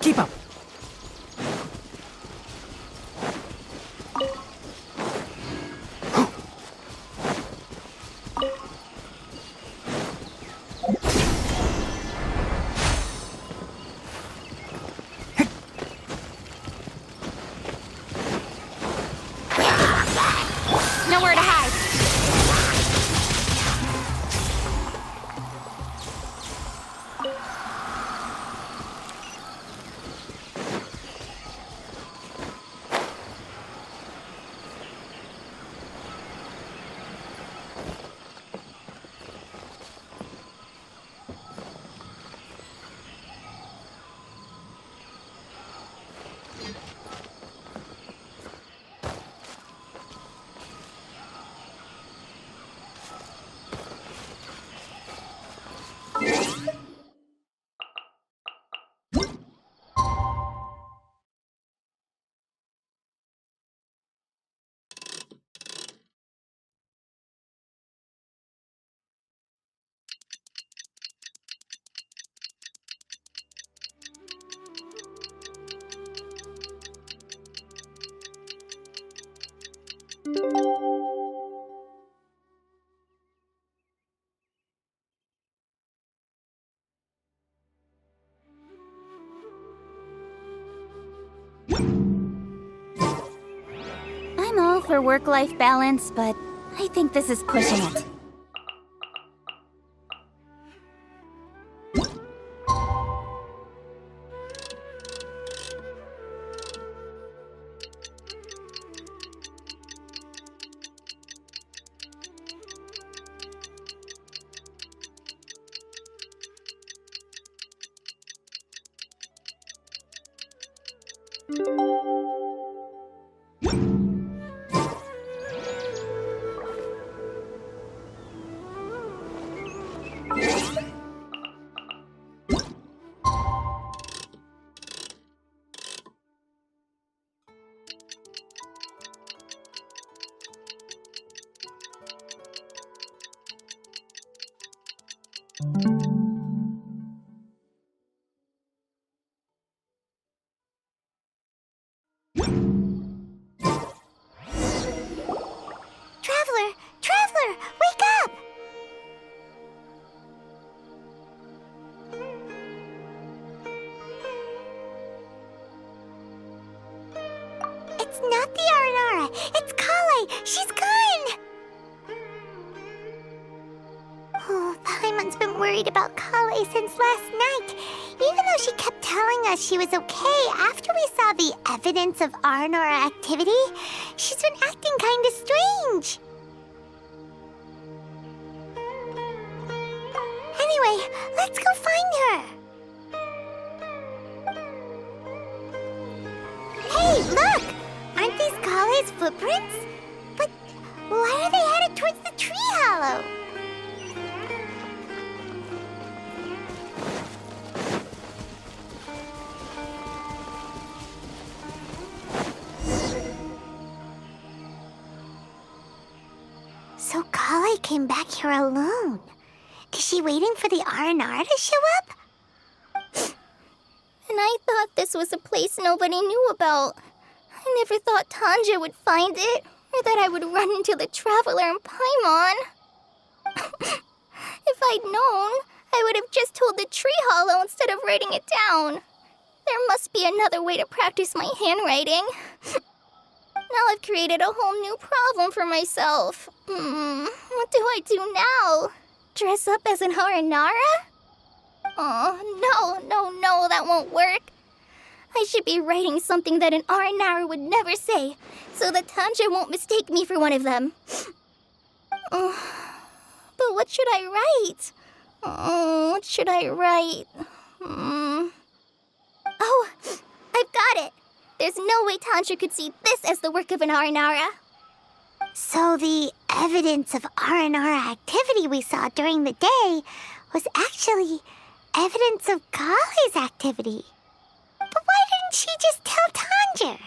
Keep up! Nowhere to hide. I'm all for work-life balance, but I think this is pushing it. Traveler, wake up! It's not the Aranara, it's Kale! She's gone! Oh, Paimon's been worried about Kale since last night. Even though she kept telling us she was okay after we saw the evidence of Aranara activity, she's been acting kinda strange. Anyway, let's go find her. Hey, look! Aren't these Kale's footprints? But why are they headed towards the tree hollow? So Kale came back here alone. Is she waiting for the Aranara to show up? And I thought this was a place nobody knew about. I never thought Tanja would find it, or that I would run into the Traveler and Paimon. If I'd known, I would have just told the tree hollow instead of writing it down. There must be another way to practice my handwriting. Now I've created a whole new problem for myself. What do I do now? Dress up as an Aranara? Oh, no, that won't work. I should be writing something that an Aranara would never say, so that Tanja won't mistake me for one of them. But what should I write? What should I write? Oh, I've got it! There's no way Tanja could see this as the work of an Aranara. So the evidence of Aranara activity we saw during the day was actually evidence of Kale's activity. But why didn't she just tell Tanja?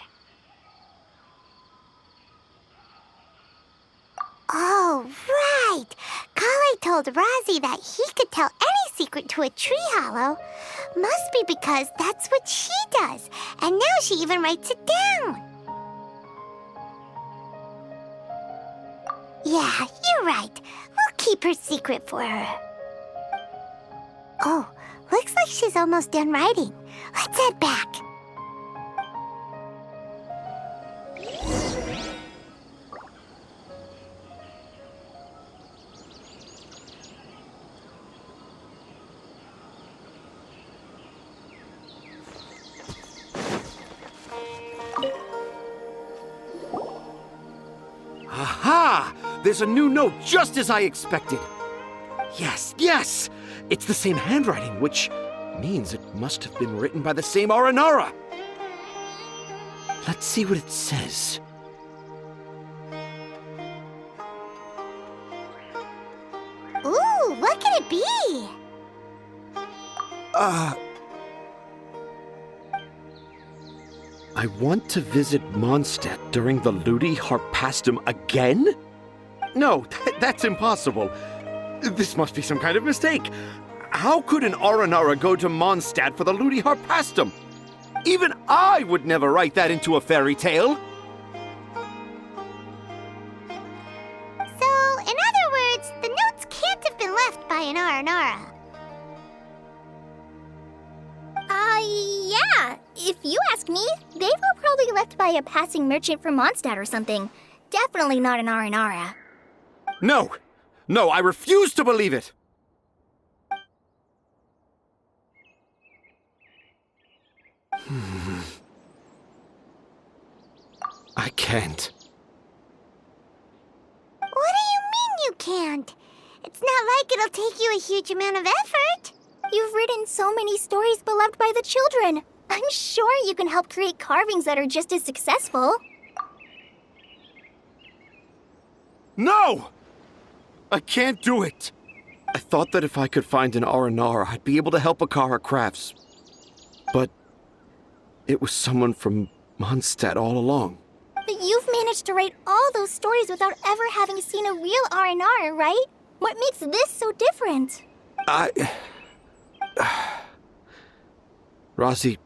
Oh, right! Kale told Rozzy that he could tell any secret to a tree hollow. Must be because that's what she does, and now she even writes it down. Yeah, you're right. We'll keep her secret for her. Oh, looks like she's almost done writing. Let's head back. Aha! There's a new note just as I expected. Yes, yes! It's the same handwriting, which means it must have been written by the same Aranara. Let's see what it says. Ooh, what could it be? I want to visit Mondstadt during the Ludi Harpastum again? No, that's impossible. This must be some kind of mistake. How could an Aranara go to Mondstadt for the Ludi Harpastum? Even I would never write that into a fairy tale. So, in other words, the notes can't have been left by an Aranara. Yeah. If you ask me, they were probably left by a passing merchant from Mondstadt or something. Definitely not an Aranara. No, I refuse to believe it. I can't. What do you mean you can't? It's not like it'll take you a huge amount of effort. You've written so many stories beloved by the children. I'm sure you can help create carvings that are just as successful. No! I can't do it. I thought that if I could find an Aranara, I'd be able to help Akara Crafts. But it was someone from Mondstadt all along. But you've managed to write all those stories without ever having seen a real Aranara, right? What makes this so different? Rozzy,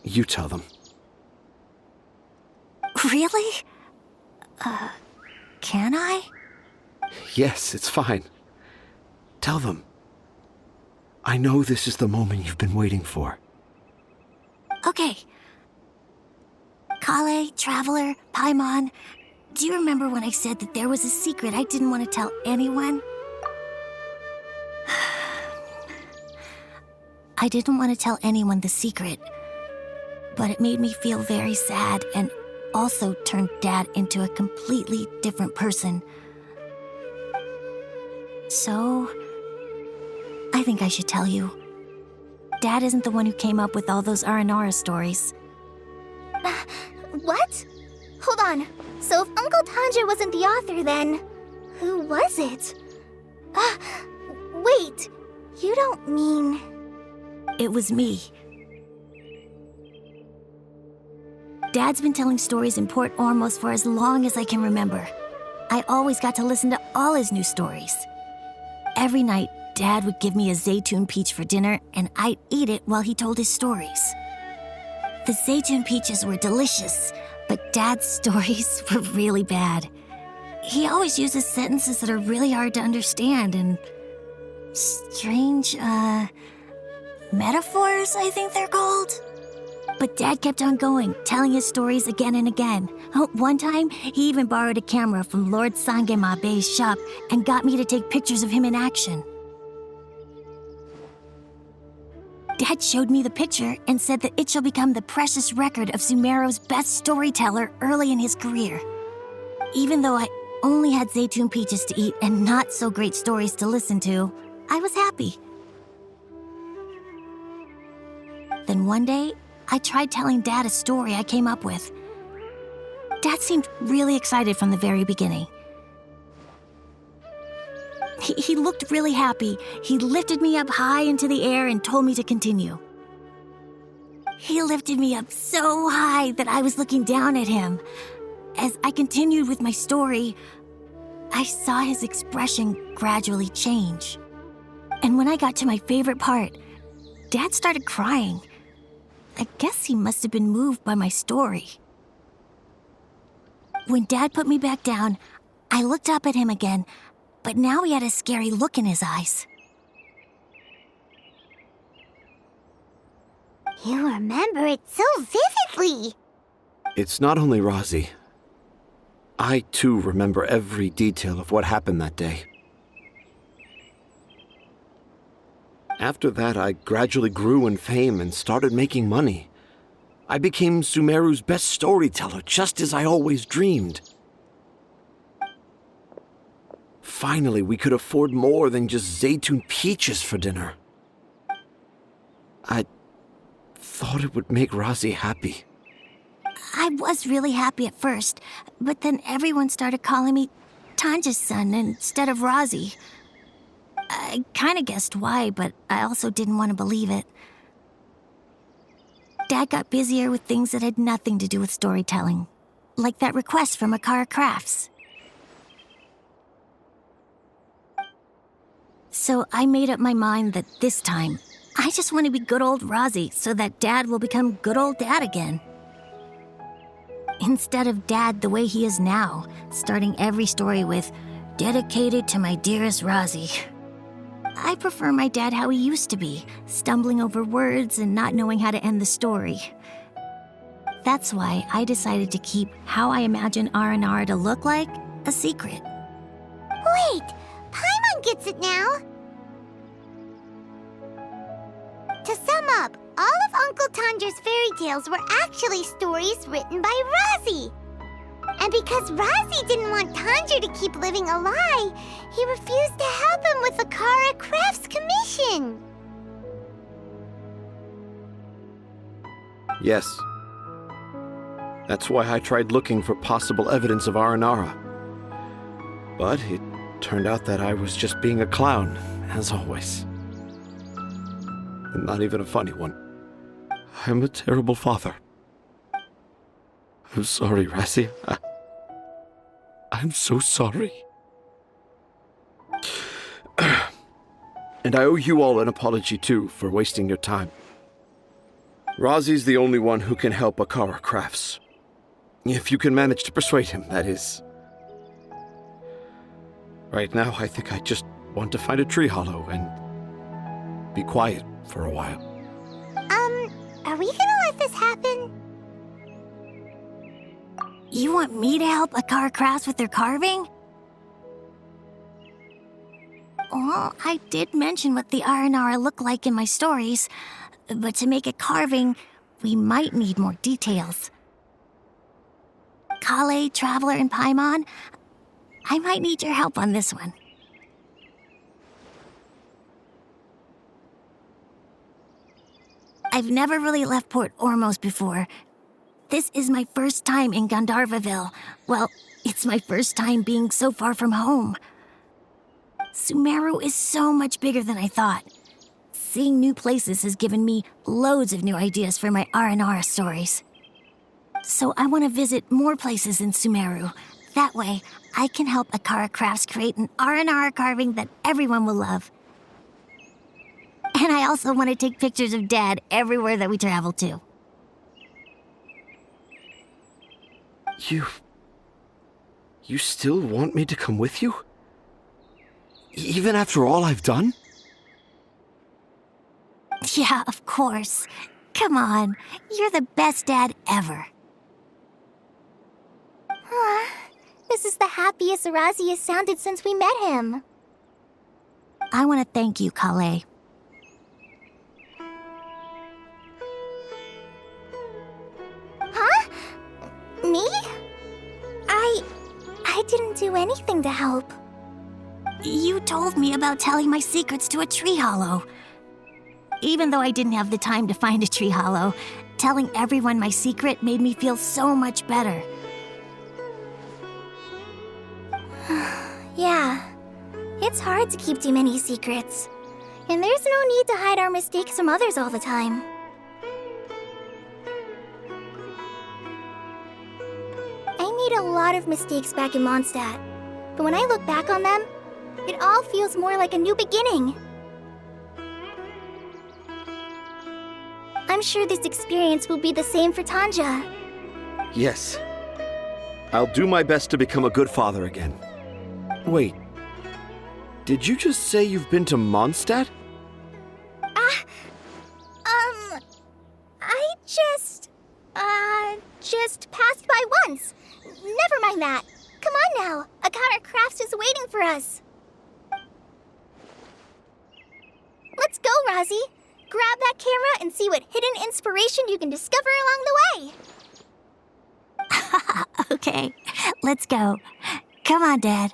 you tell them. Really? Can I? Yes, it's fine. Tell them. I know this is the moment you've been waiting for. Okay. Kale, Traveler, Paimon, do you remember when I said that there was a secret I didn't want to tell anyone? I didn't want to tell anyone the secret, but it made me feel very sad and also turned Dad into a completely different person. So, I think I should tell you. Dad isn't the one who came up with all those Aranara stories. What? Hold on. So if Uncle Tanja wasn't the author, then who was it? Wait. You don't mean... It was me. Dad's been telling stories in Port Ormos for as long as I can remember. I always got to listen to all his new stories. Every night, Dad would give me a Zaytun peach for dinner, and I'd eat it while he told his stories. The Zaytun peaches were delicious, but Dad's stories were really bad. He always uses sentences that are really hard to understand and strange, metaphors, I think they're called. But Dad kept on going, telling his stories again and again. One time, he even borrowed a camera from Lord Sangemabe's shop and got me to take pictures of him in action. Dad showed me the picture and said that it shall become the precious record of Sumeru's best storyteller early in his career. Even though I only had Zaytun peaches to eat and not so great stories to listen to, I was happy. Then one day, I tried telling Dad a story I came up with. Dad seemed really excited from the very beginning. He looked really happy. He lifted me up high into the air and told me to continue. He lifted me up so high that I was looking down at him. As I continued with my story, I saw his expression gradually change. And when I got to my favorite part, Dad started crying. I guess he must have been moved by my story. When Dad put me back down, I looked up at him again, but now he had a scary look in his eyes. You remember it so vividly. It's not only Rozzy. I, too, remember every detail of what happened that day. After that, I gradually grew in fame and started making money. I became Sumeru's best storyteller, just as I always dreamed. Finally, we could afford more than just Zaytun peaches for dinner. I thought it would make Rozzy happy. I was really happy at first, but then everyone started calling me Tanja's son instead of Rozzy. I kind of guessed why, but I also didn't want to believe it. Dad got busier with things that had nothing to do with storytelling, like that request from Akara Crafts. So I made up my mind that this time, I just want to be good old Rozzy so that Dad will become good old Dad again. Instead of Dad the way he is now, starting every story with, "Dedicated to my dearest Rozzy." I prefer my dad how he used to be, stumbling over words and not knowing how to end the story. That's why I decided to keep how I imagine Aranara to look like a secret. Wait, Paimon gets it now. To sum up, all of Uncle Tanja's fairy tales were actually stories written by Rozzy. And because Rozzy didn't want Tanja to keep living a lie, he refused to help him with the Akara Crafts commission. Yes. That's why I tried looking for possible evidence of Aranara. But it turned out that I was just being a clown, as always. And not even a funny one. I'm a terrible father. I'm sorry, Razzie. I'm so sorry. And I owe you all an apology, too, for wasting your time. Rozzy's the only one who can help Akara Crafts. If you can manage to persuade him, that is. Right now, I think I just want to find a tree hollow and be quiet for a while. Are we gonna let this happen? You want me to help Akara Crafts with their carving? Well, I did mention what the Aranara look like in my stories, but to make a carving, we might need more details. Kale, Traveler, and Paimon, I might need your help on this one. I've never really left Port Ormos before. This is my first time in Gandharvaville. Well, it's my first time being so far from home. Sumeru is so much bigger than I thought. Seeing new places has given me loads of new ideas for my Aranara stories. So I want to visit more places in Sumeru. That way, I can help Akara Crafts create an Aranara carving that everyone will love. And I also want to take pictures of Dad everywhere that we travel to. You still want me to come with you? Even after all I've done? Yeah, of course. Come on, you're the best dad ever. This is the happiest Rozzy has sounded since we met him. I want to thank you, Kale. Huh? Me? I didn't do anything to help. You told me about telling my secrets to a tree hollow. Even though I didn't have the time to find a tree hollow, telling everyone my secret made me feel so much better. Yeah, it's hard to keep too many secrets. And there's no need to hide our mistakes from others all the time. I made a lot of mistakes back in Mondstadt. But when I look back on them, it all feels more like a new beginning. I'm sure this experience will be the same for Tanja. Yes. I'll do my best to become a good father again. Wait. Did you just say you've been to Mondstadt? I just passed by once. Never mind that. Come on now. Akara Crafts is waiting for us. Let's go, Razi. Grab that camera and see what hidden inspiration you can discover along the way. Okay, let's go. Come on, Dad.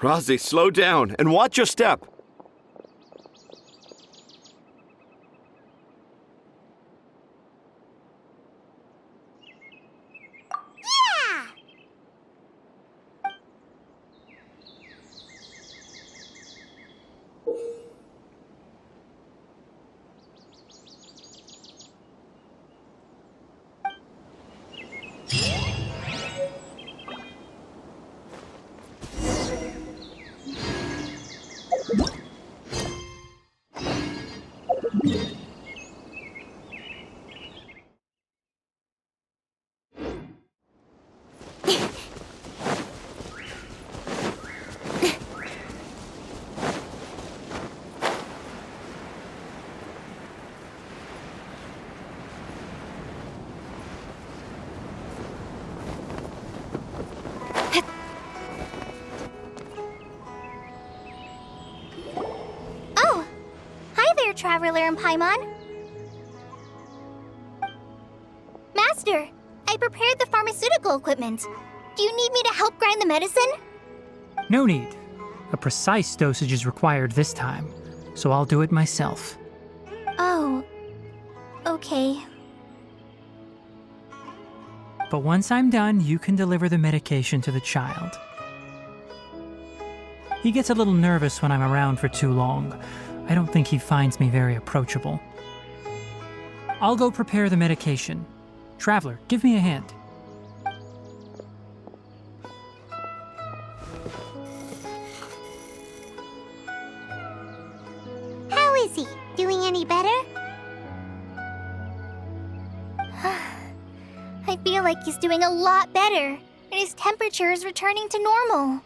Razi, slow down and watch your step. Yeah! Oh! Hi there, Traveler and Paimon. Master, I prepared the pharmaceutical equipment. Do you need me to help grind the medicine? No need. A precise dosage is required this time, so I'll do it myself. Oh, okay. But once I'm done, you can deliver the medication to the child. He gets a little nervous when I'm around for too long. I don't think he finds me very approachable. I'll go prepare the medication. Traveler, give me a hand. How is he? Doing any better? I feel like he's doing a lot better, and his temperature is returning to normal.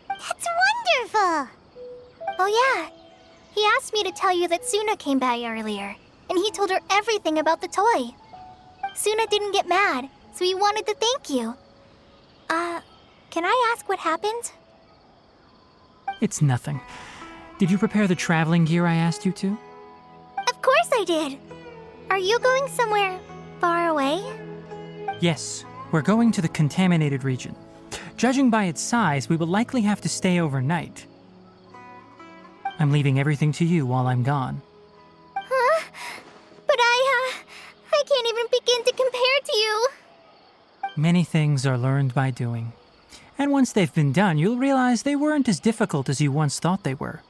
That's wonderful! Oh yeah, he asked me to tell you that Suna came by earlier, and he told her everything about the toy. Suna didn't get mad, so he wanted to thank you. Can I ask what happened? It's nothing. Did you prepare the traveling gear I asked you to? Of course I did! Are you going somewhere far away? Yes, we're going to the contaminated region. Judging by its size, we will likely have to stay overnight. I'm leaving everything to you while I'm gone. Huh? But I can't even begin to compare to you. Many things are learned by doing. And once they've been done, you'll realize they weren't as difficult as you once thought they were.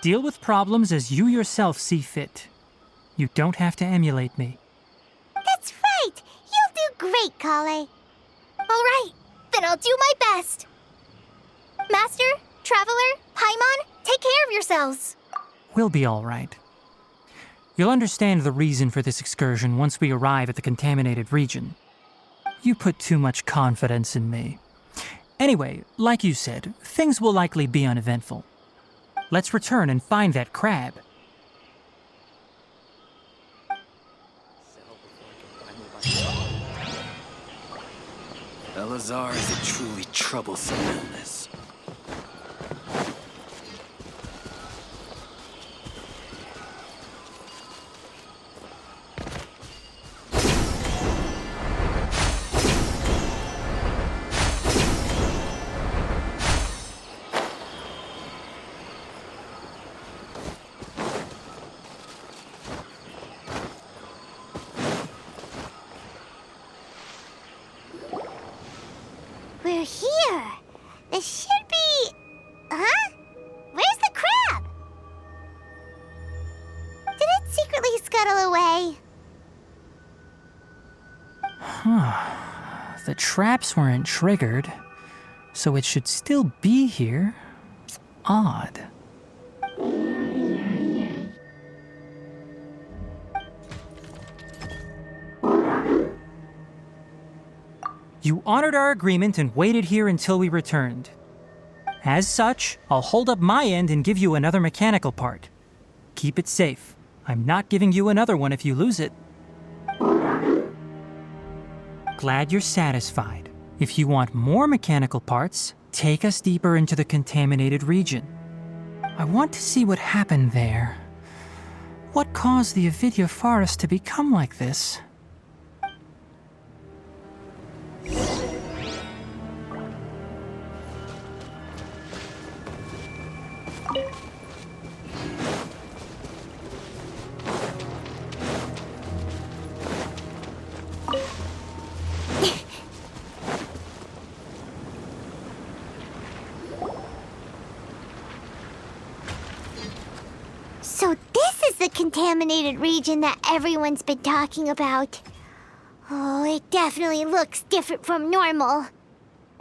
Deal with problems as you yourself see fit. You don't have to emulate me. That's right! You'll do great, Kale. All right, then I'll do my best. Master, Traveler, Paimon, take care of yourselves. We'll be all right. You'll understand the reason for this excursion once we arrive at the contaminated region. You put too much confidence in me. Anyway, like you said, things will likely be uneventful. Let's return and find that crab. Elazar is a truly troublesome illness. We're here. This should be... Huh? Where's the crab? Did it secretly scuttle away? The traps weren't triggered, so it should still be here. Odd. You honored our agreement and waited here until we returned. As such, I'll hold up my end and give you another mechanical part. Keep it safe. I'm not giving you another one if you lose it. Glad you're satisfied. If you want more mechanical parts, take us deeper into the contaminated region. I want to see what happened there. What caused the Avidya forest to become like this? So this is the contaminated region that everyone's been talking about. Oh, it definitely looks different from normal.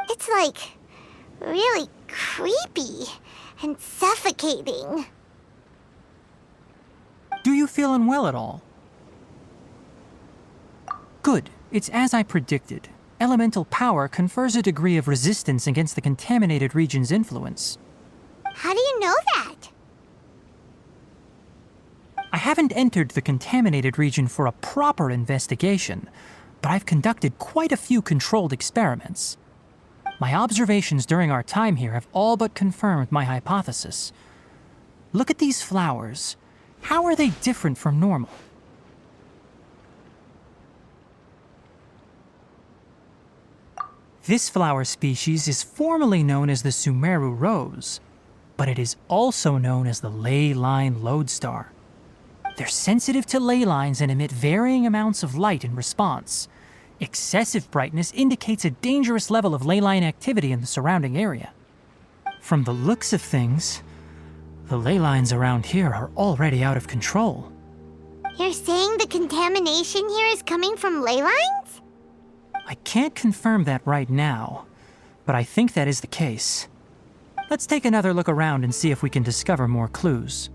It's like really creepy and suffocating. Do you feel unwell at all? Good. It's as I predicted. Elemental power confers a degree of resistance against the contaminated region's influence. How do you know that? I haven't entered the contaminated region for a proper investigation, but I've conducted quite a few controlled experiments. My observations during our time here have all but confirmed my hypothesis. Look at these flowers. How are they different from normal? This flower species is formally known as the Sumeru rose, but it is also known as the ley line lodestar. They're sensitive to ley lines and emit varying amounts of light in response. Excessive brightness indicates a dangerous level of ley line activity in the surrounding area. From the looks of things, the ley lines around here are already out of control. You're saying the contamination here is coming from ley lines? I can't confirm that right now, but I think that is the case. Let's take another look around and see if we can discover more clues.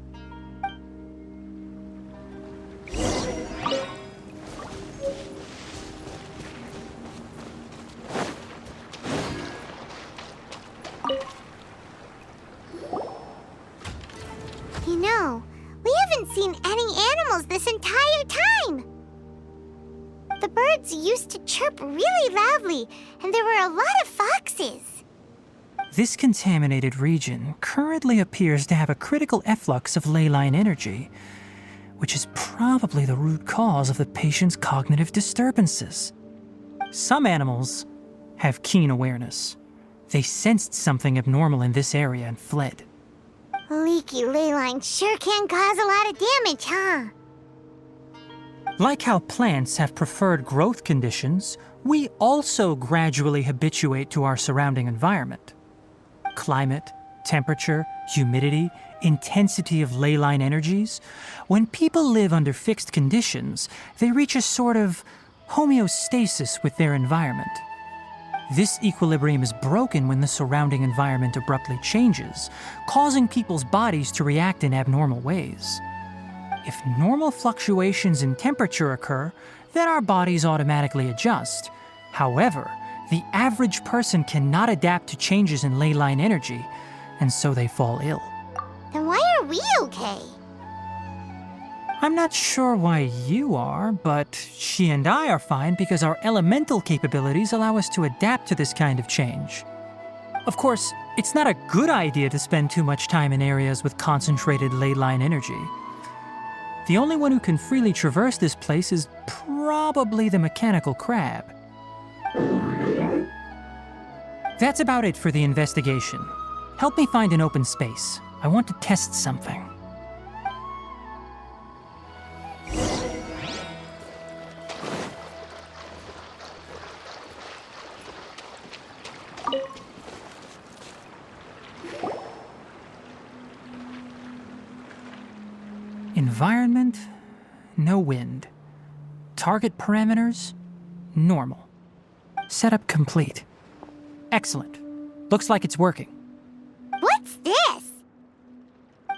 You know, we haven't seen any animals this entire time. The birds used to chirp really loudly, and there were a lot of foxes. This contaminated region currently appears to have a critical efflux of ley line energy, which is probably the root cause of the patient's cognitive disturbances. Some animals have keen awareness. They sensed something abnormal in this area and fled. Leaky ley lines sure can cause a lot of damage, huh? Like how plants have preferred growth conditions, we also gradually habituate to our surrounding environment. Climate, temperature, humidity, intensity of ley line energies. When people live under fixed conditions, they reach a sort of homeostasis with their environment. This equilibrium is broken when the surrounding environment abruptly changes, causing people's bodies to react in abnormal ways. If normal fluctuations in temperature occur, then our bodies automatically adjust. However, the average person cannot adapt to changes in ley line energy, and so they fall ill. Then why are we okay? I'm not sure why you are, but she and I are fine because our elemental capabilities allow us to adapt to this kind of change. Of course, it's not a good idea to spend too much time in areas with concentrated ley line energy. The only one who can freely traverse this place is probably the mechanical crab. That's about it for the investigation. Help me find an open space. I want to test something. Environment, no wind. Target parameters, normal. Setup complete. Excellent. Looks like it's working. What's this?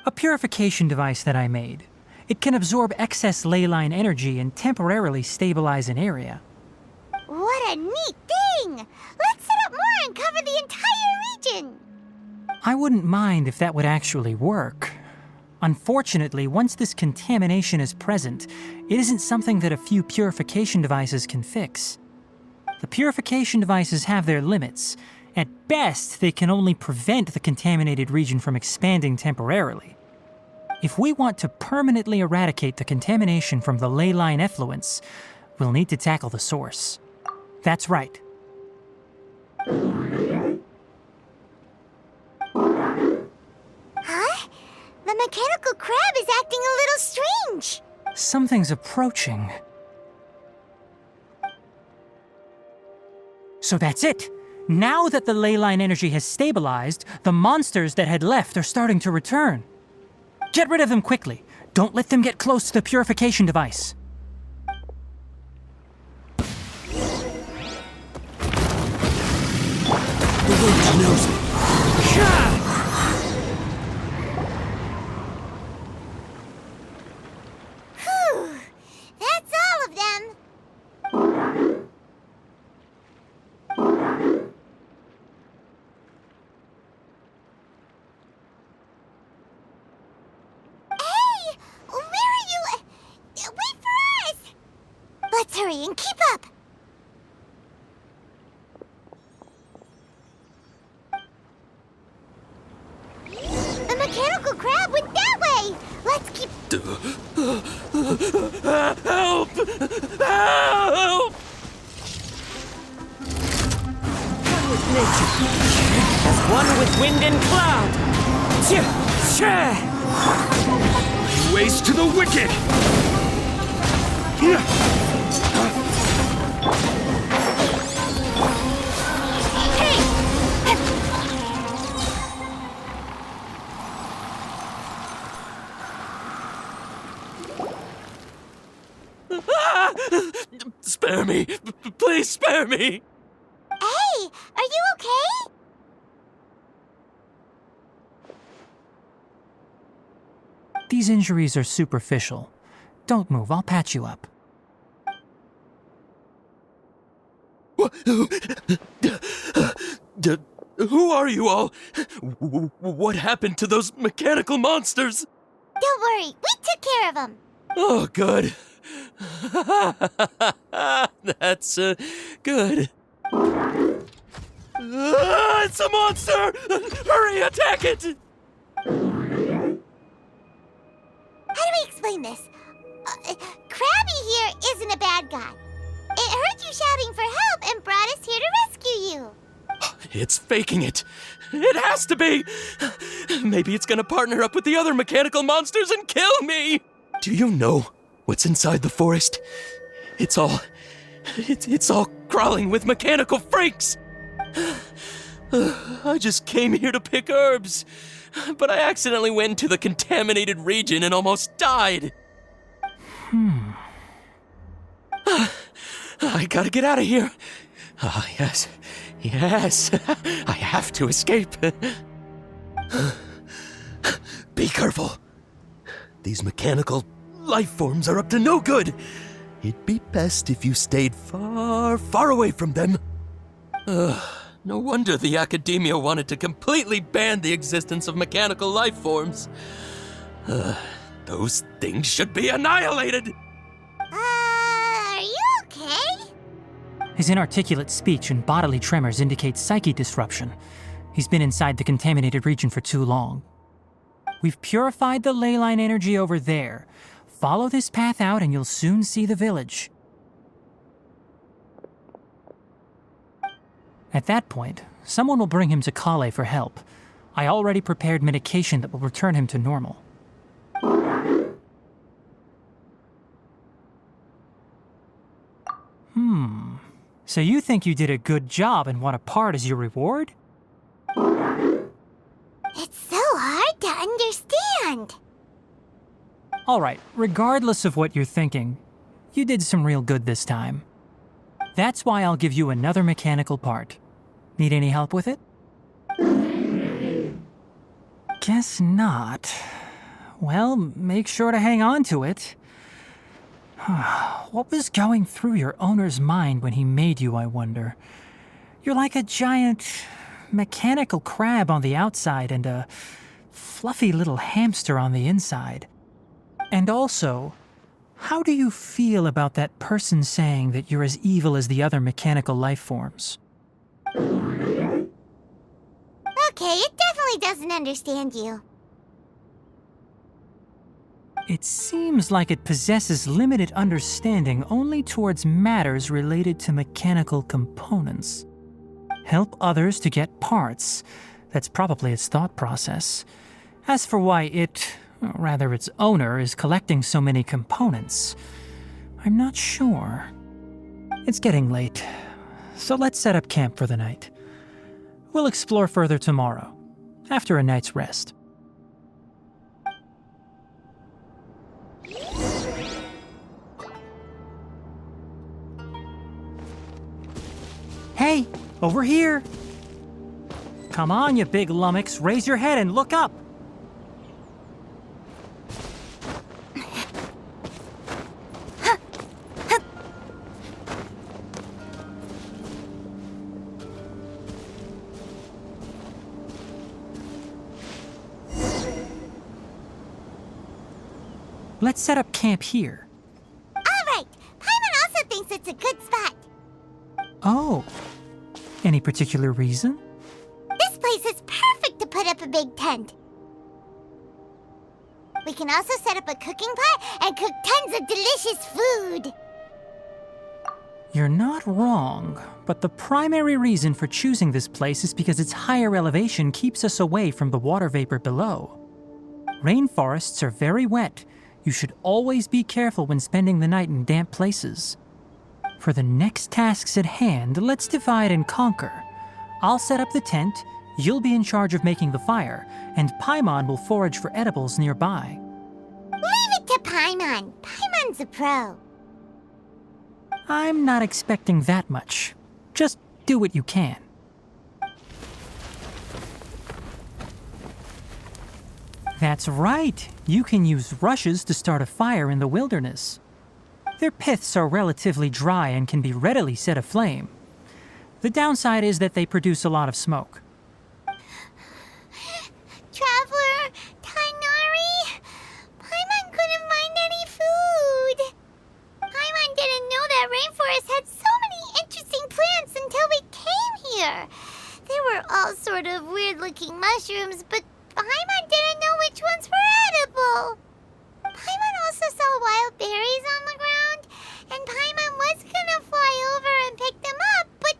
A purification device that I made. It can absorb excess ley line energy and temporarily stabilize an area. What a neat thing! Let's set up more and cover the entire region! I wouldn't mind if that would actually work. Unfortunately, once this contamination is present, it isn't something that a few purification devices can fix. The purification devices have their limits. At best, they can only prevent the contaminated region from expanding temporarily. If we want to permanently eradicate the contamination from the ley line effluents, we'll need to tackle the source. That's right. Huh? The mechanical crab is acting a little strange. Something's approaching. So that's it. Now that the ley line energy has stabilized, the monsters that had left are starting to return. Get rid of them quickly. Don't let them get close to the purification device. The wind knows me. Whew! That's all of them. Hey! Where are you? Wait for us! Let's hurry and keep up. The mechanical crab went that way! Let's keep... Help! Help! One with nature, as one with wind and cloud. Ways to the wicked! Spare me! Please spare me! Hey, are you okay? These injuries are superficial. Don't move, I'll patch you up. Who are you all? What happened to those mechanical monsters? Don't worry, we took care of them. Oh, good. That's good. It's a monster! Hurry, attack it! How do we explain this? Krabby here isn't a bad guy. It heard you shouting for help and brought us here to rescue you. It's faking it. It has to be. Maybe it's gonna partner up with the other mechanical monsters and kill me. Do you know what's inside the forest? It's all crawling with mechanical freaks. I just came here to pick herbs, but I accidentally went into the contaminated region and almost died. I gotta get out of here. Ah, yes. Yes. I have to escape. Be careful. These mechanical life forms are up to no good. It'd be best if you stayed far, far away from them. No wonder the academia wanted to completely ban the existence of mechanical life forms. Those things should be annihilated. Are you okay? His inarticulate speech and bodily tremors indicate psyche disruption. He's been inside the contaminated region for too long. We've purified the ley line energy over there. Follow this path out and you'll soon see the village. At that point, someone will bring him to Kale for help. I already prepared medication that will return him to normal. So you think you did a good job and want a part as your reward? It's so hard to understand. All right, regardless of what you're thinking, you did some real good this time. That's why I'll give you another mechanical part. Need any help with it? Guess not. Well, make sure to hang on to it. What was going through your owner's mind when he made you, I wonder? You're like a giant mechanical crab on the outside and a fluffy little hamster on the inside. And also, how do you feel about that person saying that you're as evil as the other mechanical life forms? Okay, it definitely doesn't understand you. It seems like it possesses limited understanding only towards matters related to mechanical components. Help others to get parts. That's probably its thought process. As for why it, or rather its owner, is collecting so many components, I'm not sure. It's getting late, so let's set up camp for the night. We'll explore further tomorrow, after a night's rest. Hey, over here! Come on, you big lummox, raise your head and look up! Let's set up camp here. All right, Paimon also thinks it's a good spot. Oh, any particular reason? This place is perfect to put up a big tent. We can also set up a cooking pot and cook tons of delicious food. You're not wrong, but the primary reason for choosing this place is because its higher elevation keeps us away from the water vapor below. Rainforests are very wet. You should always be careful when spending the night in damp places. For the next tasks at hand, let's divide and conquer. I'll set up the tent, you'll be in charge of making the fire, and Paimon will forage for edibles nearby. Leave it to Paimon. Paimon's a pro. I'm not expecting that much. Just do what you can. That's right. You can use rushes to start a fire in the wilderness. Their piths are relatively dry and can be readily set aflame. The downside is that they produce a lot of smoke. Traveler, Tainari, Paimon couldn't find any food. Paimon didn't know that rainforest had so many interesting plants until we came here. They were all sort of weird-looking mushrooms, but Paimon didn't know which ones were edible. Paimon also saw wild berries on the ground, and Paimon was gonna fly over and pick them up, but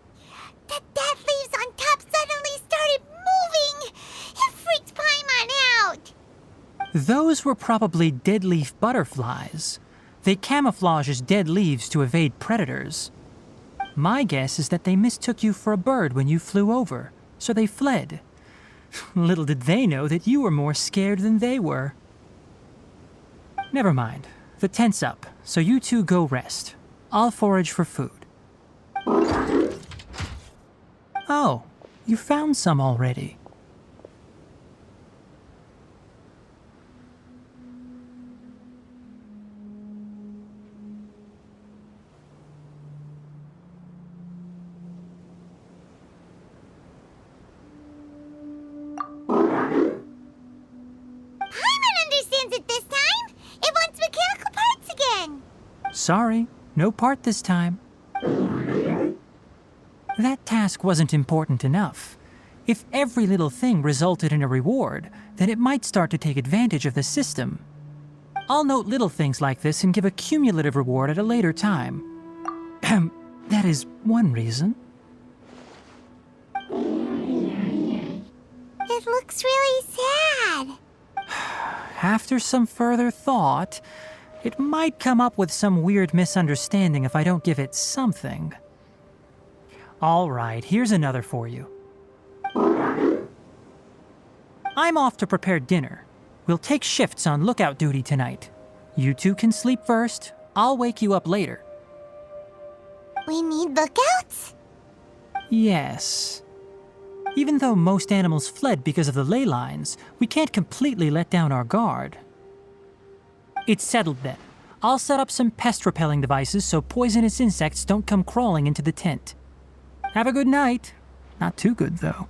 the dead leaves on top suddenly started moving. It freaked Paimon out. Those were probably dead leaf butterflies. They camouflage as dead leaves to evade predators. My guess is that they mistook you for a bird when you flew over, so they fled. Little did they know that you were more scared than they were. Never mind. The tent's up, so you two go rest. I'll forage for food. Oh, you found some already. Sorry, no part this time. That task wasn't important enough. If every little thing resulted in a reward, then it might start to take advantage of the system. I'll note little things like this and give a cumulative reward at a later time. That is one reason. It looks really sad. After some further thought, it might come up with some weird misunderstanding if I don't give it something. All right, here's another for you. I'm off to prepare dinner. We'll take shifts on lookout duty tonight. You two can sleep first. I'll wake you up later. We need lookouts? Yes. Even though most animals fled because of the ley lines, we can't completely let down our guard. It's settled then. I'll set up some pest-repelling devices so poisonous insects don't come crawling into the tent. Have a good night. Not too good, though.